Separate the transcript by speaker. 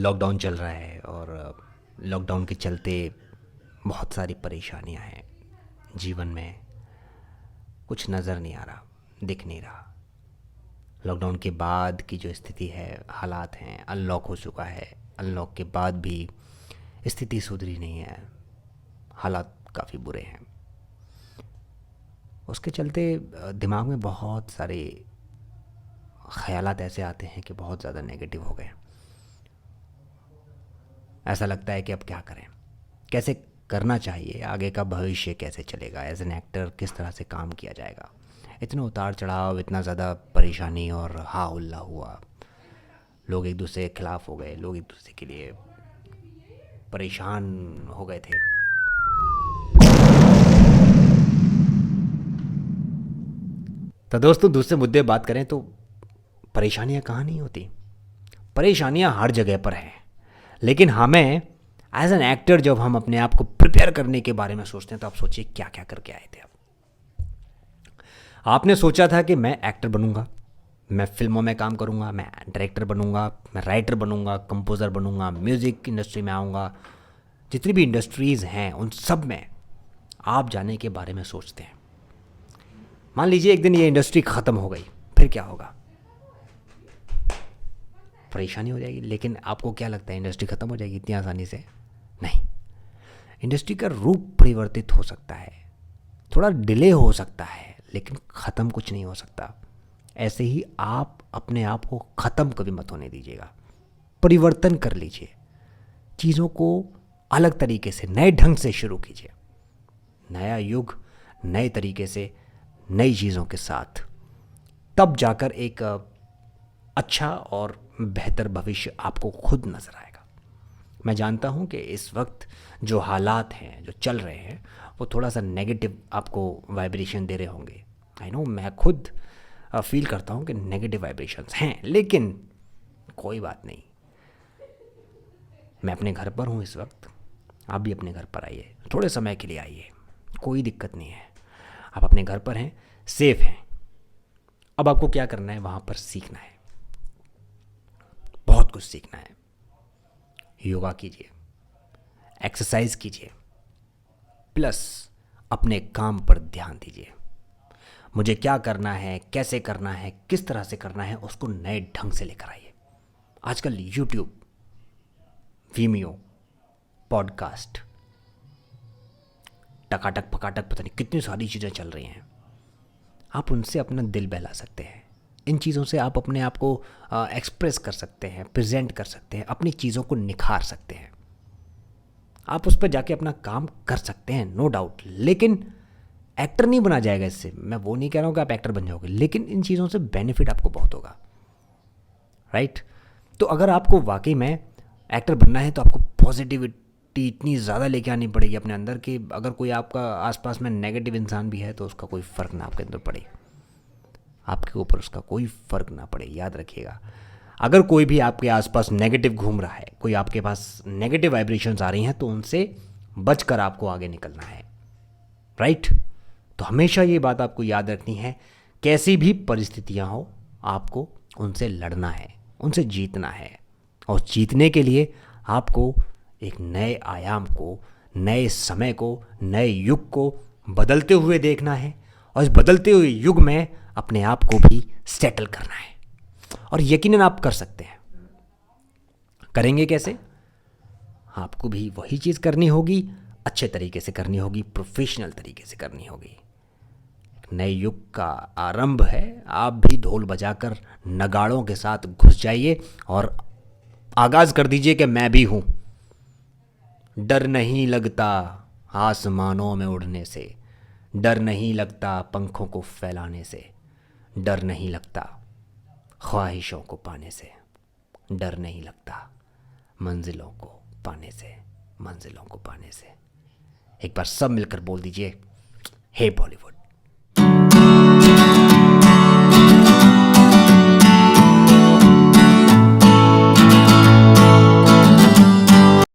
Speaker 1: Lockdown चल रहा है और लॉकडाउन के चलते बहुत सारी परेशानियां हैं जीवन में। कुछ नज़र नहीं आ रहा, दिख नहीं रहा। लॉकडाउन के बाद की जो स्थिति है, हालात हैं, अनलॉक हो चुका है। अनलॉक के बाद भी स्थिति सुधरी नहीं है, हालात काफ़ी बुरे हैं। उसके चलते दिमाग में बहुत सारे ख़यालात ऐसे आते हैं कि बहुत ज़्यादा नेगेटिव हो गए। ऐसा लगता है कि अब क्या करें, कैसे करना चाहिए, आगे का भविष्य कैसे चलेगा, एज एन एक्टर किस तरह से काम किया जाएगा। इतना उतार चढ़ाव, इतना ज़्यादा परेशानी और हा हुल्ला हुआ। लोग एक दूसरे के खिलाफ हो गए, लोग एक दूसरे के लिए परेशान हो गए थे। तो दोस्तों, दूसरे मुद्दे बात करें तो परेशानियां कहाँ नहीं होती। परेशानियां हर जगह पर हैं, लेकिन हमें एज एन एक्टर जब हम अपने आप को प्रिपेयर करने के बारे में सोचते हैं तो आप सोचिए क्या क्या करके आए थे। आपने सोचा था कि मैं एक्टर बनूंगा, मैं फिल्मों में काम करूंगा, मैं डायरेक्टर बनूंगा, मैं राइटर बनूंगा, कंपोज़र बनूंगा, म्यूज़िक इंडस्ट्री में आऊँगा। जितनी भी इंडस्ट्रीज़ हैं उन सब में आप जाने के बारे में सोचते हैं। मान लीजिए एक दिन ये इंडस्ट्री ख़त्म हो गई, फिर क्या होगा? परेशानी हो जाएगी। लेकिन आपको क्या लगता है इंडस्ट्री ख़त्म हो जाएगी इतनी आसानी से? नहीं। इंडस्ट्री का रूप परिवर्तित हो सकता है, थोड़ा डिले हो सकता है, लेकिन ख़त्म कुछ नहीं हो सकता। ऐसे ही आप अपने आप को ख़त्म कभी मत होने दीजिएगा। परिवर्तन कर लीजिए, चीज़ों को अलग तरीके से, नए ढंग से शुरू कीजिए। नया युग नए तरीके से, नई चीज़ों के साथ, तब जाकर एक अच्छा और बेहतर भविष्य आपको खुद नज़र आएगा। मैं जानता हूँ कि इस वक्त जो हालात हैं, जो चल रहे हैं, वो थोड़ा सा नेगेटिव आपको वाइब्रेशन दे रहे होंगे। आई नो, मैं खुद फील करता हूँ कि नेगेटिव वाइब्रेशंस हैं, लेकिन कोई बात नहीं। मैं अपने घर पर हूँ इस वक्त, आप भी अपने घर पर आइए, थोड़े समय के लिए आइए, कोई दिक्कत नहीं है। आप अपने घर पर हैं, सेफ हैं। अब आपको क्या करना है, वहाँ पर सीखना है, बहुत कुछ सीखना है। योगा कीजिए, एक्सरसाइज कीजिए, प्लस अपने काम पर ध्यान दीजिए। मुझे क्या करना है, कैसे करना है, किस तरह से करना है, उसको नए ढंग से लेकर आइए। आजकल यूट्यूब, वीमियो, पॉडकास्ट, टकाटक पकाटक, पता नहीं कितनी सारी चीज़ें चल रही हैं। आप उनसे अपना दिल बहला सकते हैं। इन चीज़ों से आप अपने आप को एक्सप्रेस कर सकते हैं, प्रेजेंट कर सकते हैं, अपनी चीज़ों को निखार सकते हैं। आप उस पर जाके अपना काम कर सकते हैं, नो डाउट। लेकिन एक्टर नहीं बना जाएगा इससे। मैं वो नहीं कह रहा हूँ कि आप एक्टर बन जाओगे, लेकिन इन चीज़ों से बेनिफिट आपको बहुत होगा, राइट? तो अगर आपको वाकई में एक्टर बनना है तो आपको पॉजिटिविटी इतनी ज़्यादा लेके आनी पड़ेगी अपने अंदर कि अगर कोई आपका आसपास में नेगेटिव इंसान भी है तो उसका कोई फ़र्क ना आपके अंदर पड़े, आपके ऊपर उसका कोई फ़र्क ना पड़े। याद रखिएगा, अगर कोई भी आपके आसपास नेगेटिव घूम रहा है, कोई आपके पास नेगेटिव वाइब्रेशंस आ रही हैं, तो उनसे बचकर आपको आगे निकलना है, राइट? तो हमेशा ये बात आपको याद रखनी है, कैसी भी परिस्थितियां हो आपको उनसे लड़ना है, उनसे जीतना है। और जीतने के लिए आपको एक नए आयाम को, नए समय को, नए युग को बदलते हुए देखना है, और इस बदलते हुए युग में अपने आप को भी सेटल करना है। और यकीनन आप कर सकते हैं। करेंगे कैसे? आपको भी वही चीज़ करनी होगी, अच्छे तरीके से करनी होगी, प्रोफेशनल तरीके से करनी होगी। नए युग का आरंभ है, आप भी ढोल बजाकर नगाड़ों के साथ घुस जाइए और आगाज़ कर दीजिए कि मैं भी हूँ। डर नहीं लगता आसमानों में उड़ने से, डर नहीं लगता पंखों को फैलाने से, डर नहीं लगता ख्वाहिशों को पाने से, डर नहीं लगता मंजिलों को पाने से, मंजिलों को पाने से। एक बार सब मिलकर बोल दीजिए, हे बॉलीवुड।